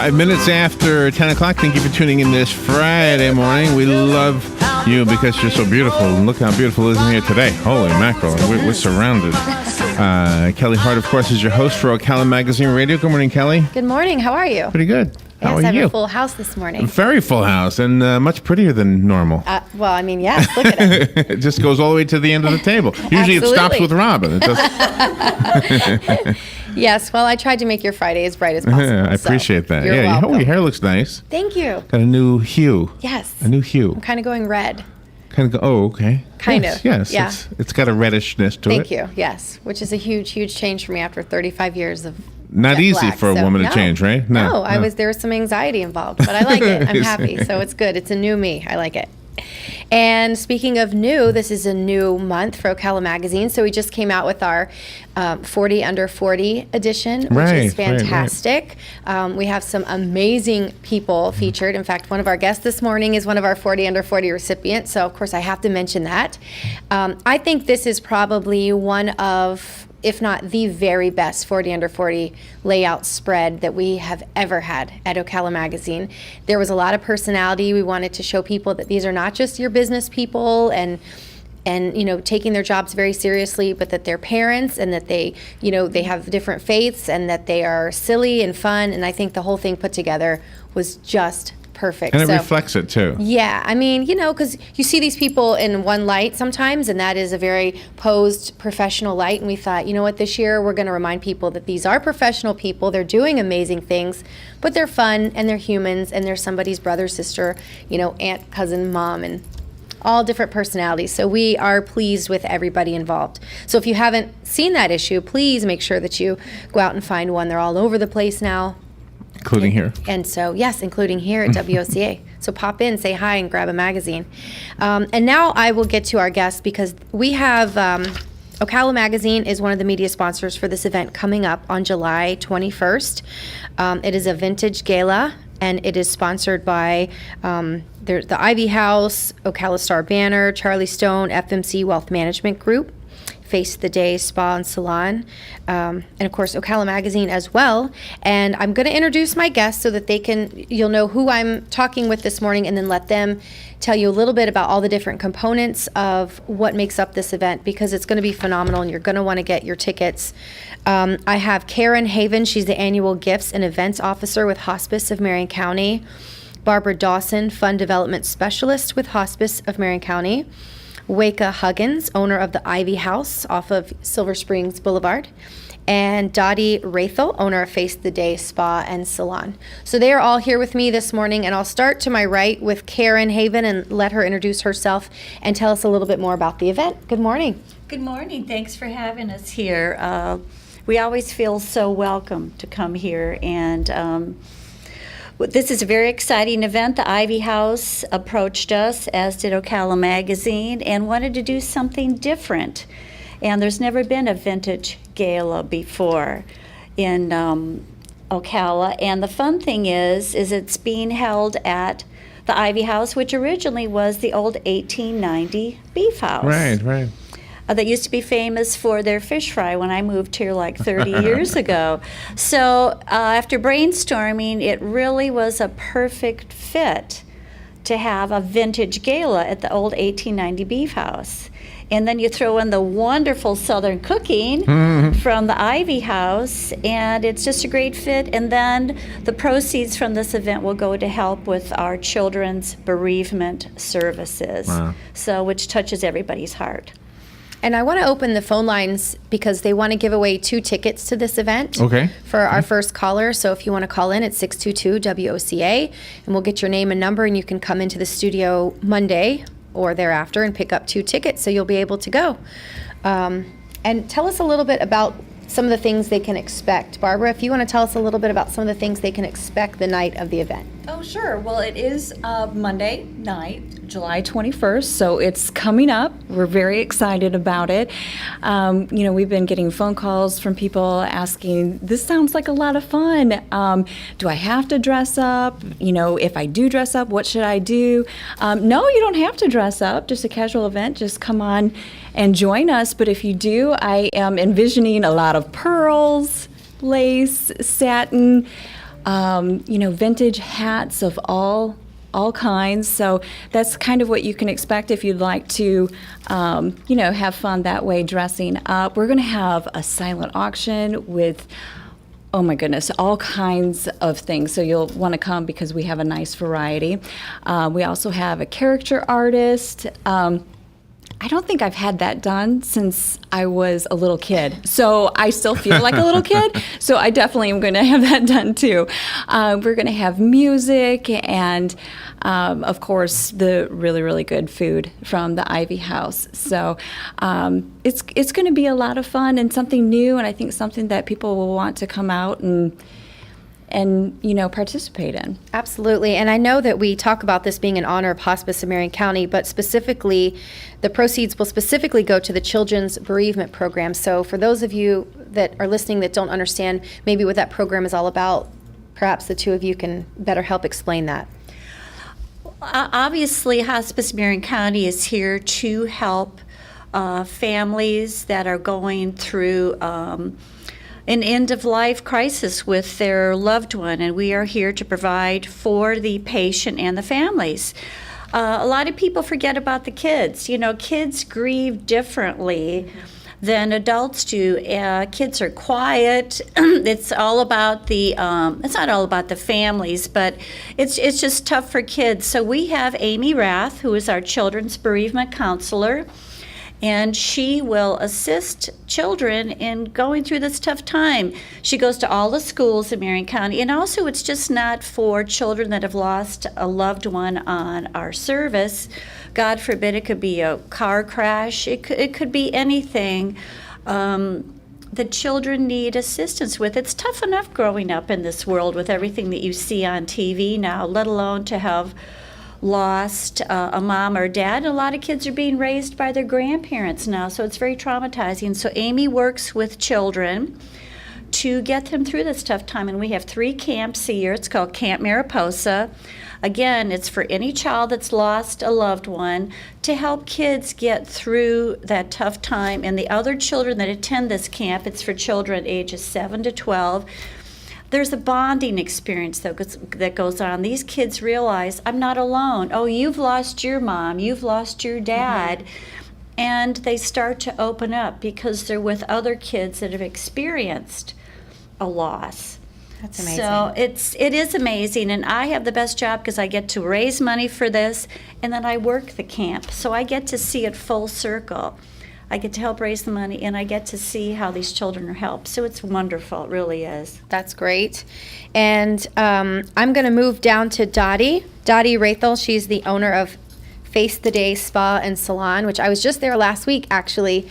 5 minutes after 10 o'clock. Thank you for tuning in this Friday morning. We love you because you're so beautiful. And look how beautiful it is in here today. Holy mackerel. We're surrounded. Kelly Hart, of course, is your host for Ocala Magazine Radio. Good morning, Kelly. Good morning. How are you? Pretty good. How are I have you? a full house this morning. Very full house and much prettier than normal. Well, I mean, yes. Look at it. It just goes all the way to the end of the table. Usually it stops with Robin. It does. Yes. Well, I tried to make your Friday as bright as possible. I appreciate that. You're yeah, welcome. your hair looks nice. Thank you. Got a new hue. Yes. A new hue. I'm kind of going red. Okay. Kind yes, of. Yes. Yeah. It's got a reddishness to it. Thank you. Yes. Which is a huge, huge change for me after 35 years of Not jet easy black. for a woman to change, right? No, there was some anxiety involved, but I like it. I'm happy. So it's good. It's a new me. I like it. And speaking of new, this is a new month for Ocala Magazine. So we just came out with our 40 Under 40 edition, which is fantastic. Right. We have some amazing people featured. In fact, one of our guests this morning is one of our 40 Under 40 recipients. So, of course, I have to mention that. I think this is probably one of, if not the very best 40 Under 40 layout spread that we have ever had at Ocala Magazine. There was a lot of personality. We wanted to show people that these are not just your business people and taking their jobs very seriously, but that they're parents and that they have different faiths and that they are silly and fun. And I think the whole thing put together was just perfect. And it reflects it too. Yeah, I mean, because you see these people in one light sometimes, and that is a very posed professional light. And we thought, you know what, this year we're going to remind people that these are professional people. They're doing amazing things, but they're fun and they're humans and they're somebody's brother, sister, aunt, cousin, mom, and all different personalities. So we are pleased with everybody involved. So if you haven't seen that issue, please make sure that you go out and find one. They're all over the place now. Including here. And so, yes, including here at WOCA. So pop in, say hi, and grab a magazine. And now I will get to our guests because we have Ocala Magazine is one of the media sponsors for this event coming up on July 21st. It is a vintage gala, and it is sponsored by the Ivy House, Ocala Star Banner, Charlie Stone, FMC Wealth Management Group, Face the Day Spa and Salon, and of course Ocala Magazine as well. And I'm going to introduce my guests so that you'll know who I'm talking with this morning, and then let them tell you a little bit about all the different components of what makes up this event, because it's going to be phenomenal and you're going to want to get your tickets. I have Karen Haven. She's the Annual Gifts and Events Officer with Hospice of Marion County. Barbara Dawson, Fund Development Specialist with Hospice of Marion County. WOCA Huggins, owner of the Ivy House off of Silver Springs Boulevard, and Dottie Rathel, owner of Face the Day Spa and Salon. So they are all here with me this morning, and I'll start to my right with Karen Haven and let her introduce herself and tell us a little bit more about the event. Good morning. Good morning. Thanks for having us here. We always feel so welcome to come here, and this is a very exciting event. The Ivy House approached us, as did Ocala Magazine, and wanted to do something different. And there's never been a vintage gala before in Ocala. And the fun thing is it's being held at the Ivy House, which originally was the old 1890 Beef House. Right. That used to be famous for their fish fry when I moved here like 30 years ago. So after brainstorming, it really was a perfect fit to have a vintage gala at the old 1890 Beef House. And then you throw in the wonderful Southern cooking from the Ivy House, and it's just a great fit. And then the proceeds from this event will go to help with our children's bereavement services, which touches everybody's heart. And I want to open the phone lines because they want to give away 2 tickets to this event for our first caller. So if you want to call in, it's 622-WOCA, and we'll get your name and number, and you can come into the studio Monday or thereafter and pick up 2 tickets, so you'll be able to go. And tell us a little bit about some of the things they can expect. Barbara, if you want to tell us a little bit about some of the things they can expect the night of the event. Oh, sure. Well, it is Monday night, July 21st, so it's coming up. We're very excited about it. We've been getting phone calls from people asking, this sounds like a lot of fun. Do I have to dress up? If I do dress up, what should I do? No, you don't have to dress up. Just a casual event. Just come on and join us. But if you do, I am envisioning a lot of pearls, lace, satin, vintage hats of all kinds. So that's kind of what you can expect if you'd like to, have fun that way dressing up. We're going to have a silent auction with, oh my goodness, all kinds of things. So you'll want to come because we have a nice variety. We also have a character artist. I don't think I've had that done since I was a little kid. So I still feel like a little kid. So I definitely am going to have that done too. We're going to have music and, of course, the really, really good food from the Ivy House. So it's going to be a lot of fun and something new, and I think something that people will want to come out and participate in. Absolutely. And I know that we talk about this being in honor of hospice in Marion County, but specifically, the proceeds will specifically go to the Children's Bereavement Program. So for those of you that are listening that don't understand maybe what that program is all about, perhaps the two of you can better help explain that. Obviously, Hospice Marion County is here to help families that are going through an end-of-life crisis with their loved one, and we are here to provide for the patient and the families. A lot of people forget about the kids. Kids grieve differently than adults do. Kids are quiet. It's all about it's not all about the families, but it's just tough for kids. So we have Amy Rath, who is our children's bereavement counselor, and she will assist children in going through this tough time. She goes to all the schools in Marion County, and also it's just not for children that have lost a loved one on our service. God forbid, it could be a car crash. It could be anything that children need assistance with. It's tough enough growing up in this world with everything that you see on TV now, let alone to have lost a mom or dad. A lot of kids are being raised by their grandparents now, so it's very traumatizing. So Amy works with children to get them through this tough time, and we have 3 camps a year. It's called Camp Mariposa. Again, it's for any child that's lost a loved one to help kids get through that tough time. And the other children that attend this camp, it's for children ages 7 to 12. There's a bonding experience that goes on. These kids realize, I'm not alone. Oh, you've lost your mom, you've lost your dad. And they start to open up because they're with other kids that have experienced a loss. That's amazing. So it is amazing, and I have the best job because I get to raise money for this, and then I work the camp. So I get to see it full circle. I get to help raise the money, and I get to see how these children are helped. So it's wonderful. It really is. That's great. And I'm going to move down to Dottie Rathel. She's the owner of Face the Day Spa and Salon, which I was just there last week, actually.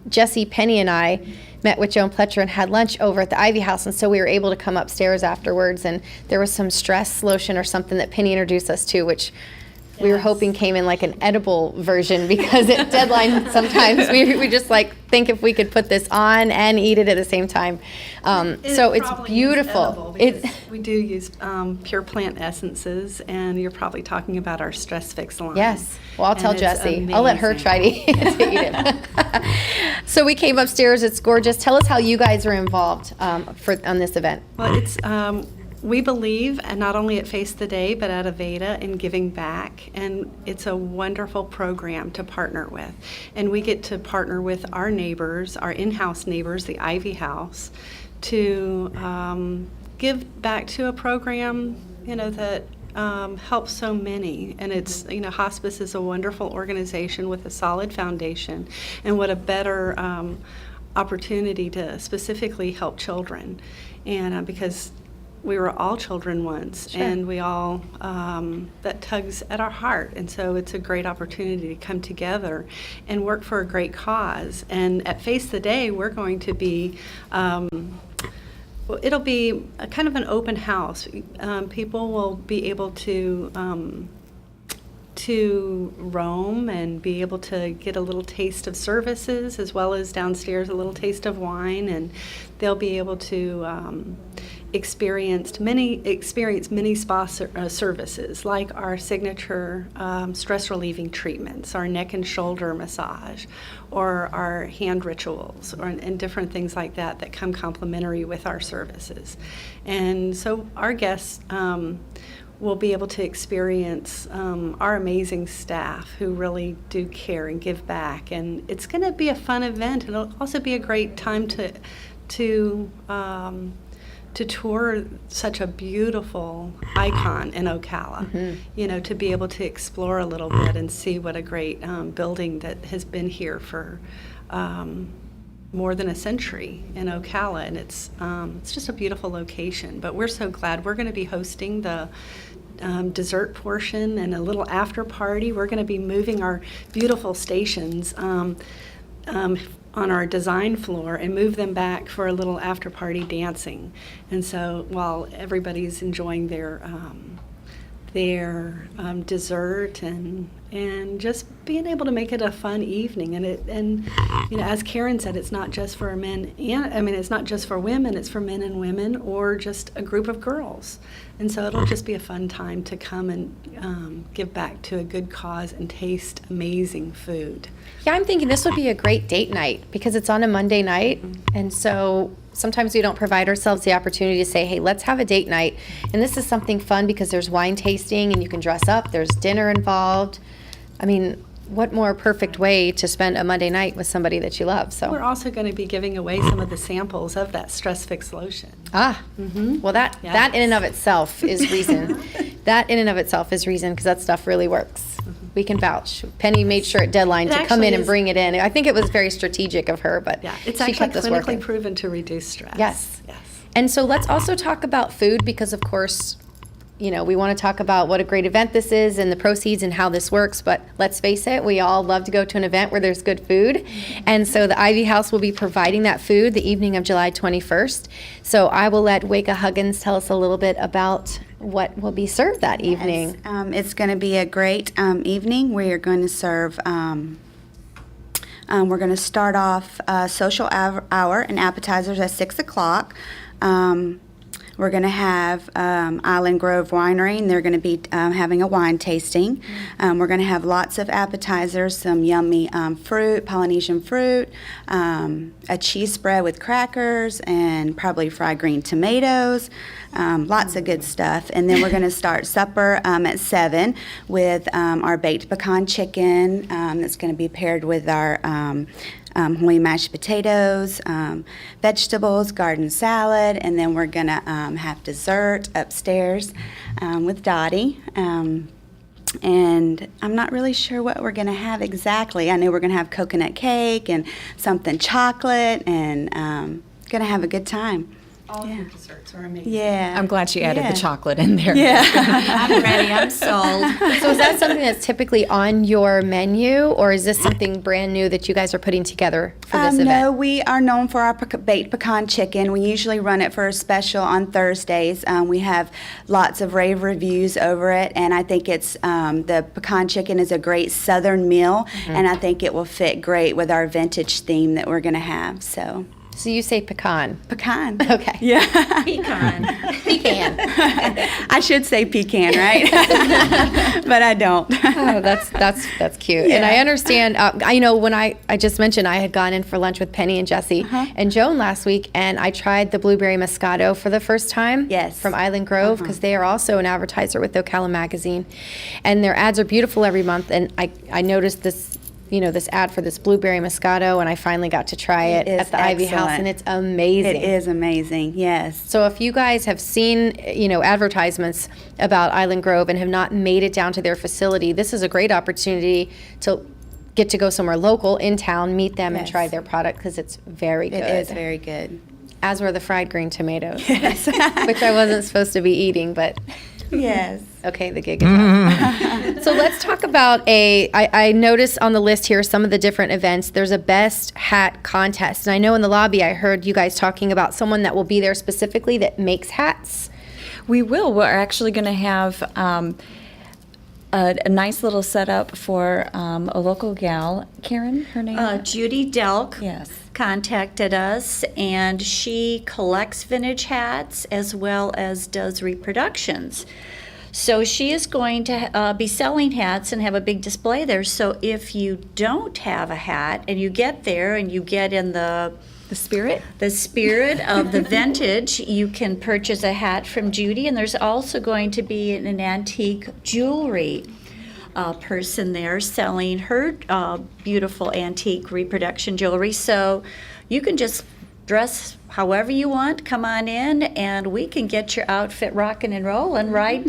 Jesse Penny and I met with Joan Pletcher and had lunch over at the Ivy House, and so we were able to come upstairs afterwards, and there was some stress lotion or something that Penny introduced us to, which we were hoping came in like an edible version, because at deadline sometimes we just think if we could put this on and eat it at the same time. So it's beautiful. We do use pure plant essences, and you're probably talking about our Stress Fix line. Yes. Well, I'll tell it's Jessie. I'll let her amazing. try to eat it. So we came upstairs. It's gorgeous. Tell us how you guys are involved on this event. Well, it's we believe, and not only at Face the Day, but at Aveda, in giving back, and it's a wonderful program to partner with. And we get to partner with our neighbors, our in-house neighbors, the Ivy House, to give back to a program, that helps so many. And it's, hospice is a wonderful organization with a solid foundation, and what a better opportunity to specifically help children. And because we were all children once, Sure. and we all, that tugs at our heart. And so it's a great opportunity to come together and work for a great cause. And at Face the Day, we're going to be, it'll be a kind of an open house. People will be able to roam and be able to get a little taste of services, as well as downstairs a little taste of wine, and they'll be able to experience many spa services, like our signature stress relieving treatments, our neck and shoulder massage, or our hand rituals, and different things like that that come complimentary with our services. And so our guests will be able to experience our amazing staff who really do care and give back. And it's going to be a fun event. It'll also be a great time to tour such a beautiful icon in Ocala. You know, to be able to explore a little bit and see what a great building that has been here for more than a century in Ocala, and it's just a beautiful location. But we're so glad we're going to be hosting the dessert portion and a little after party. We're going to be moving our beautiful stations on our design floor and move them back for a little after party dancing. And so while everybody's enjoying their dessert and just being able to make it a fun evening, and you know, as Karen said, it's not just for men, and it's not just for women, it's for men and women, or just a group of girls. And so it'll just be a fun time to come and give back to a good cause and taste amazing food. Yeah, I'm thinking this would be a great date night because it's on a Monday night, and so sometimes we don't provide ourselves the opportunity to say, hey, let's have a date night. And this is something fun because there's wine tasting and you can dress up, there's dinner involved. I mean, what more perfect way to spend a Monday night with somebody that you love? So We're also going to be giving away some of the samples of that Stress Fix lotion. well, that in and of itself is reason. That in and of itself is reason because that stuff really works. We can vouch. Penny made sure at deadline to come in and bring it in. I think it was very strategic of her, but Yeah, it's she actually kept us working. clinically proven to reduce stress. Yes. Yes. And so let's also talk about food because, of course, you know, we want to talk about what a great event this is and the proceeds and how this works. But let's face it, we all love to go to an event where there's good food. And so the Ivy House will be providing that food the evening of July 21st. So I will let WOCA Huggins tell us a little bit about what will be served that evening. It's going to be a great evening. We are going to serve, we're going to start off social hour and appetizers at 6 o'clock. We're going to have Island Grove Winery, and they're going to be having a wine tasting. We're going to have lots of appetizers, some yummy fruit, Polynesian fruit, a cheese spread with crackers, and probably fried green tomatoes. Lots of good stuff. And then we're going to start supper at 7 with our baked pecan chicken that's going to be paired with our Hawaii mashed potatoes, vegetables, garden salad, and then we're going to have dessert upstairs with Dottie. And I'm not really sure what we're going to have exactly. I know we're going to have coconut cake and something chocolate, and going to have a good time. All your desserts are amazing. Yeah. I'm glad she added the chocolate in there. Yeah. I'm ready. I'm sold. So is that something that's typically on your menu, or is this something brand new that you guys are putting together for this event? No, we are known for our baked pecan chicken. We usually run it for a special on Thursdays. We have lots of rave reviews over it, and I think it's the pecan chicken is a great Southern meal, and I think it will fit great with our vintage theme that we're going to have. So you say pecan. pecan. Okay. Yeah. Pecan. Pecan. I should say pecan, right? But I don't. Oh, that's cute. And I understand, I know when I just mentioned I had gone in for lunch with Penny and Jesse and Joan last week, and I tried the blueberry Moscato for the first time. Yes. From Island Grove, because they are also an advertiser with Ocala Magazine. And their ads are beautiful every month, and I noticed this, you know, this ad for this blueberry Moscato, and I finally got to try it It at is the Ivy House, excellent. and it's amazing. It is amazing, yes. So if you guys have seen, you know, advertisements about Island Grove and have not made it down to their facility, this is a great opportunity to get to go somewhere local in town, meet them, and Yes. try their product because it's very good. It is very good. As were the fried green tomatoes, which I wasn't supposed to be eating, but Yes. okay, the gig is up. So let's talk about I noticed on the list here some of the different events. There's a best hat contest. And I know in the lobby I heard you guys talking about someone that will be there specifically that makes hats. We will. We're actually going to have a nice little setup for a local gal. Karen, her name? Judy Delk. Yes. contacted us, and she collects vintage hats as well as does reproductions. So she is going to be selling hats and have a big display there. So if you don't have a hat and you get there and you get in the spirit of the vintage, you can purchase a hat from Judy. And there's also going to be an antique jewelry person there selling her beautiful antique reproduction jewelry. So you can just dress however you want, come on in, and we can get your outfit rocking and rolling right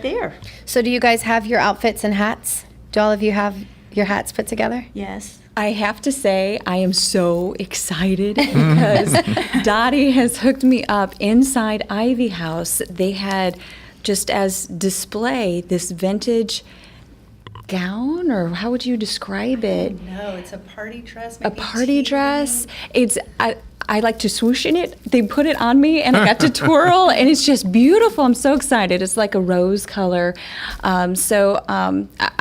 there. So do you guys have your outfits and hats? Do all of you have your hats put together? Yes. I have to say, I am so excited because Dottie has hooked me up inside Ivy House. They had just as display this vintage gown, or how would you describe it? No, it's a party dress. A party dress. It's I like to swoosh in it. They put it on me, and I got to twirl, and it's just beautiful. I'm so excited. It's like a rose color. I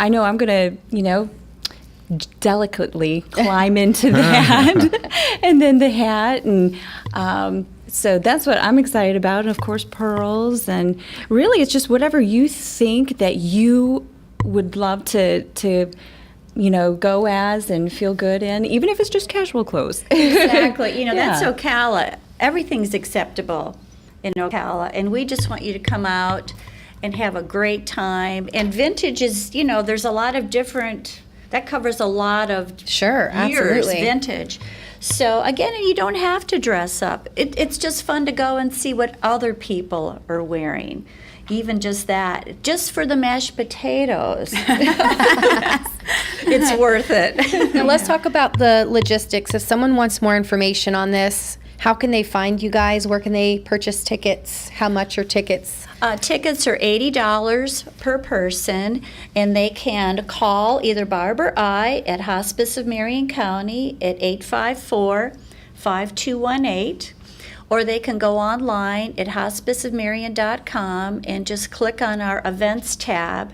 know I'm gonna, delicately climb into that, and then the hat, and so that's what I'm excited about. And of course, pearls, and really, it's just whatever you think that you would love to go as and feel good in, even if it's just casual clothes. Exactly. That's Yeah. Ocala. Everything's acceptable in Ocala, and we just want you to come out and have a great time. And vintage is, there's a lot of different, that covers a lot of Sure, years, absolutely. vintage. So again, you don't have to dress up. It's just fun to go and see what other people are wearing. Even just that, just for the mashed potatoes, it's worth it. Now let's talk about the logistics. If someone wants more information on this, how can they find you guys? Where can they purchase tickets? How much are tickets? Tickets are $80 per person, and they can call either Barb or I at Hospice of Marion County at 854-5218. Or they can go online at hospiceofmarion.com and just click on our events tab.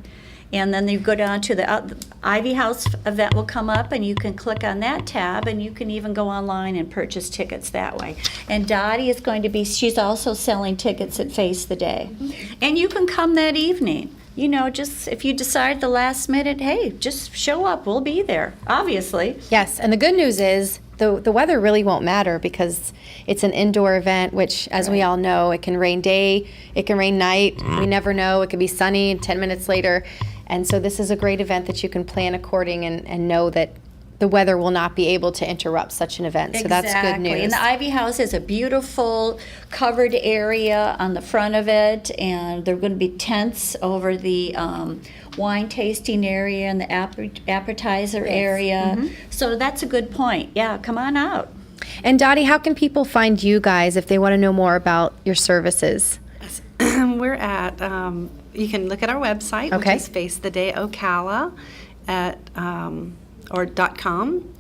And then you go down to the Ivy House event will come up, and you can click on that tab, and you can even go online and purchase tickets that way. And Dottie is going to be, she's also selling tickets at Face the Day. And you can come that evening. Just if you decide the last minute, hey, just show up. We'll be there, obviously. Yes, and the good news is the weather really won't matter because it's an indoor event, which, as we all know, it can rain day, it can rain night. We never know. It could be sunny 10 minutes later. And so this is a great event that you can plan according and know that the weather will not be able to interrupt such an event. So that's good news. And the Ivy House is a beautiful covered area on the front of it, and there are going to be tents over the wine tasting area and the appetizer area. So that's a good point. Yeah, come on out. And Dottie, how can people find you guys if they want to know more about your services? We're at, you can look at our website, Okay. which is Face the Day Ocala .com,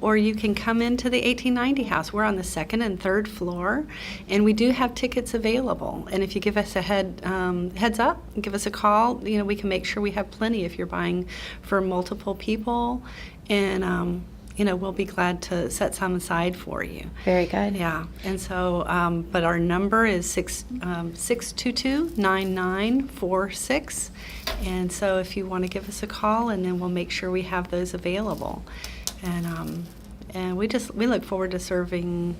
or you can come into the 1890 house. We're on the second and third floor, and we do have tickets available. And if you give us a heads up, give us a call, we can make sure we have plenty if you're buying for multiple people, and we'll be glad to set some aside for you. Very good. Yeah, and so, but our number is 622-9946, and so if you want to give us a call, and then we'll make sure we have those available. And we look forward to serving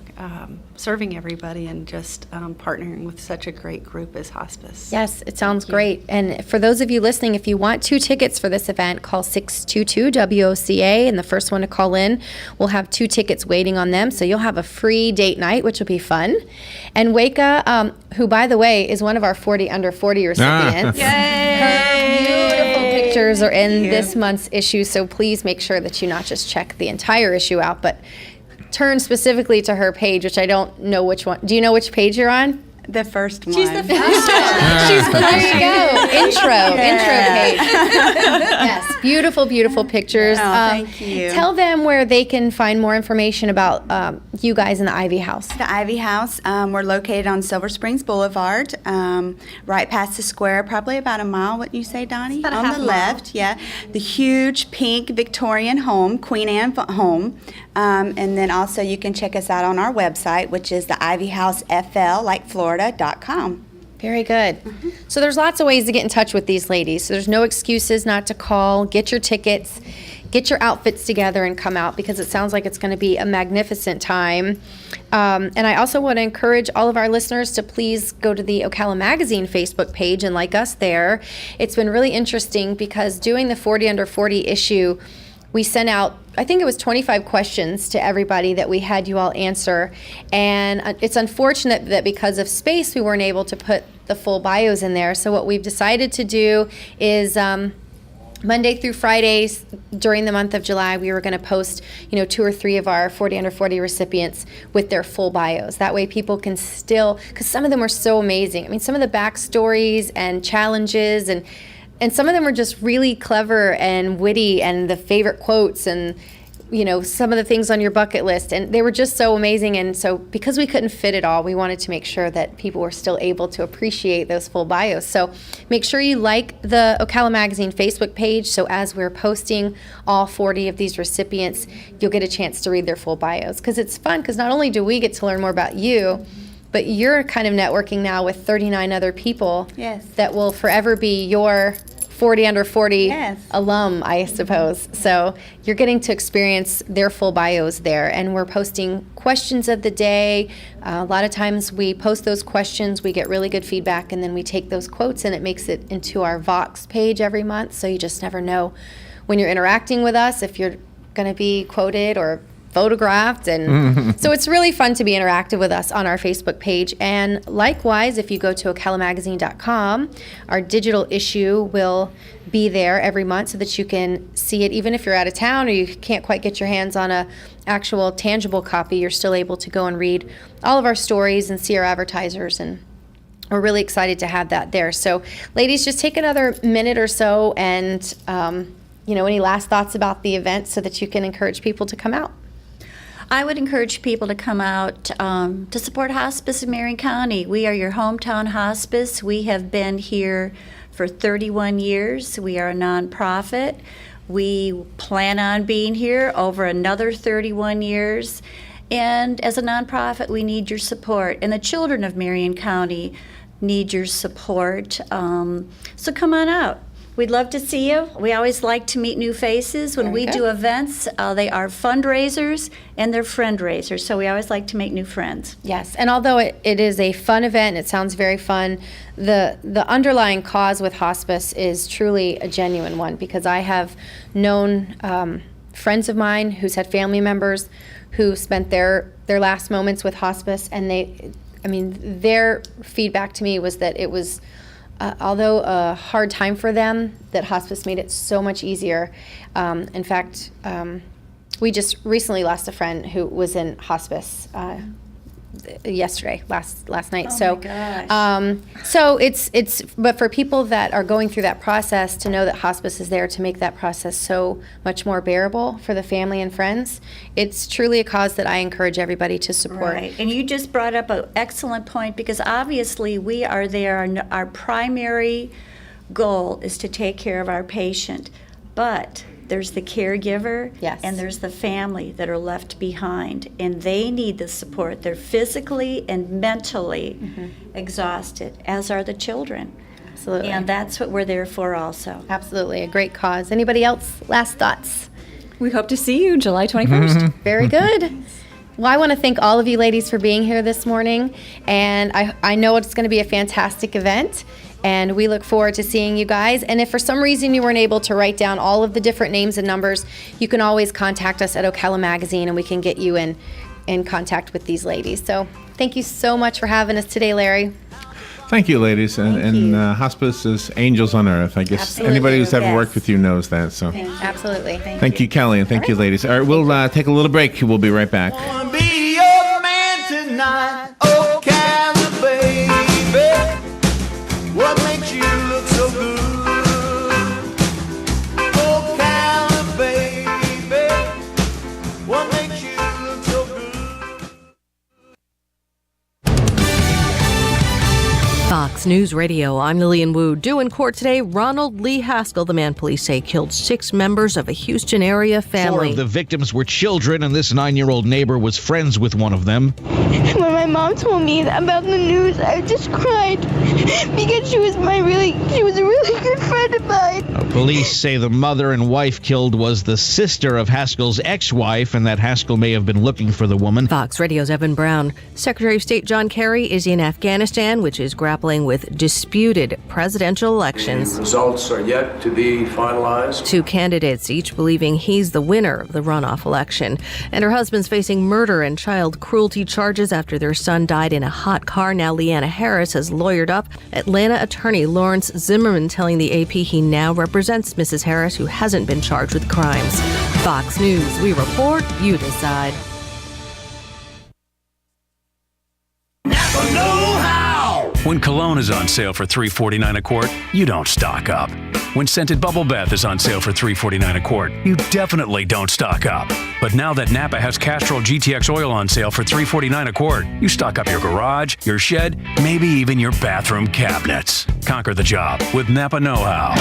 everybody and just partnering with such a great group as Hospice. Yes, it sounds great. And for those of you listening, if you want 2 tickets for this event, call 622-WOCA, and the first one to call in will have 2 tickets waiting on them. So you'll have a free date night, which will be fun. And WOCA, who, by the way, is one of our 40 under 40 recipients. Her beautiful pictures are in this month's issue, so please make sure that you not just check the entire issue out, but turn specifically to her page, which I don't know which one. Do you know which page you're on? The first one. She's the first one. There you go. intro page. Yes, beautiful, beautiful pictures. Thank you. Tell them where they can find more information about you guys in the Ivy House. The Ivy House, we're located on Silver Springs Boulevard, right past the square, probably about a mile, wouldn't you say, Donnie? About a on half the mile. left, yeah. The huge pink Victorian home, Queen Anne home. And then also you can check us out on our website, which is the ivyhousefl, like Florida.com. Very good. So there's lots of ways to get in touch with these ladies. So there's no excuses not to call. Get your tickets, get your outfits together, and come out, because it sounds like it's going to be a magnificent time. And I also want to encourage all of our listeners to please go to the Ocala Magazine Facebook page and like us there. It's been really interesting because doing the 40 Under 40 issue, we sent out, I think it was 25 questions to everybody that we had you all answer. And it's unfortunate that because of space, we weren't able to put the full bios in there. So what we've decided to do is Monday through Fridays during the month of July, we were going to post, 2 or 3 of our 40 Under 40 recipients with their full bios. That way people can still, because some of them were so amazing. I mean, some of the backstories and challenges and some of them were just really clever and witty, and the favorite quotes and, some of the things on your bucket list. And they were just so amazing. And so because we couldn't fit it all, we wanted to make sure that people were still able to appreciate those full bios. So make sure you like the Ocala Magazine Facebook page. So as we're posting all 40 of these recipients, you'll get a chance to read their full bios. Because it's fun, because not only do we get to learn more about you, but you're kind of networking now with 39 other people Yes. that will forever be your 40 Under 40 Yes. alum, I suppose. So you're getting to experience their full bios there. And we're posting questions of the day. A lot of times we post those questions, we get really good feedback, and then we take those quotes and it makes it into our Vox page every month. So you just never know when you're interacting with us if you're going to be quoted or photographed. And so it's really fun to be interactive with us on our Facebook page. And likewise, if you go to ocalamagazine.com, our digital issue will be there every month so that you can see it. Even if you're out of town or you can't quite get your hands on a actual tangible copy, you're still able to go and read all of our stories and see our advertisers. And we're really excited to have that there. So ladies, just take another minute or so and any last thoughts about the event so that you can encourage people to come out. I would encourage people to come out to support hospice in Marion County. We are your hometown hospice. We have been here for 31 years. We are a nonprofit. We plan on being here over another 31 years. And as a nonprofit, we need your support. And the children of Marion County need your support. So come on out. We'd love to see you. We always like to meet new faces. When we do events, they are fundraisers and they're friend raisers. So we always like to make new friends. Yes, and although it is a fun event, it sounds very fun, the underlying cause with hospice is truly a genuine one, because I have known friends of mine who's had family members who spent their last moments with hospice, and their feedback to me was that it was although a hard time for them, that hospice made it so much easier. In fact, we just recently lost a friend who was in hospice yesterday, last night. Oh my gosh. So it's but for people that are going through that process, to know that hospice is there to make that process so much more bearable for the family and friends, it's truly a cause that I encourage everybody to support. Right, and you just brought up an excellent point, because obviously we are there, and our primary goal is to take care of our patient, but there's the caregiver, Yes. and there's the family that are left behind, and they need the support. They're physically and mentally exhausted, as are the children. Absolutely. And that's what we're there for also. Absolutely, a great cause. Anybody else? Last thoughts? We hope to see you July 21st. Very good. Well, I want to thank all of you ladies for being here this morning, and I know it's going to be a fantastic event, and we look forward to seeing you guys. And if for some reason you weren't able to write down all of the different names and numbers, you can always contact us at Ocala Magazine, and we can get you in contact with these ladies. So thank you so much for having us today, Larry. Thank you, ladies. And hospice is angels on earth. I guess Absolutely. anybody who's ever Yes. worked with you knows that. So Absolutely. thank you, Kelly, and thank you, ladies. All right, we'll take a little break. We'll be right back. Wanna be your man tonight, oh Cali baby. What makes you look so good? Fox News Radio, I'm Lillian Wu. Due in court today, Ronald Lee Haskell, the man police say killed 6 members of a Houston area family. 4 of the victims were children, and this 9-year-old neighbor was friends with one of them. When my mom told me about the news, I just cried because she was a really good friend of mine. Police say the mother and wife killed was the sister of Haskell's ex-wife, and that Haskell may have been looking for the woman. Fox Radio's Evan Brown. Secretary of State John Kerry is in Afghanistan, which is grappling with disputed presidential elections. The results are yet to be finalized. 2 candidates, each believing he's the winner of the runoff election. And her husband's facing murder and child cruelty charges after their son died in a hot car. Now Leanna Harris has lawyered up. Atlanta attorney Lawrence Zimmerman telling the AP he now represents Mrs. Harris, who hasn't been charged with crimes. Fox News, we report, you decide. When cologne is on sale for $3.49 a quart, you don't stock up. When scented bubble bath is on sale for $3.49 a quart, you definitely don't stock up. But now that Napa has Castrol GTX oil on sale for $3.49 a quart, you stock up your garage, your shed, maybe even your bathroom cabinets. Conquer the job with Napa Know-How.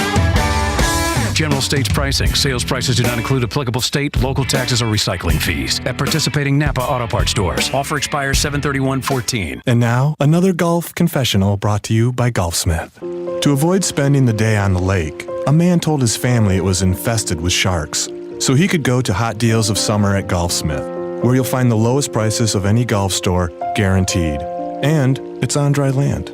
General states pricing. Sales prices do not include applicable state, local taxes, or recycling fees at participating Napa Auto Parts stores. Offer expires 7/31/14. And now, another golf confessional brought to you by Golfsmith. To avoid spending the day on the lake, a man told his family it was infested with sharks, so he could go to Hot Deals of Summer at Golfsmith, where you'll find the lowest prices of any golf store, guaranteed. And it's on dry land.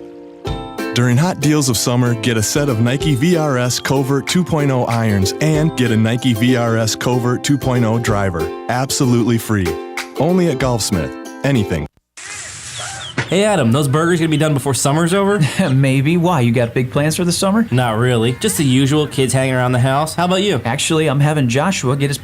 During Hot Deals of Summer, get a set of Nike VRS Covert 2.0 irons and get a Nike VRS Covert 2.0 driver. Absolutely free. Only at Golfsmith. Anything. Hey Adam, those burgers gonna be done before summer's over? Maybe. Why? You got big plans for the summer? Not really. Just the usual, kids hanging around the house. How about you? Actually, I'm having Joshua get his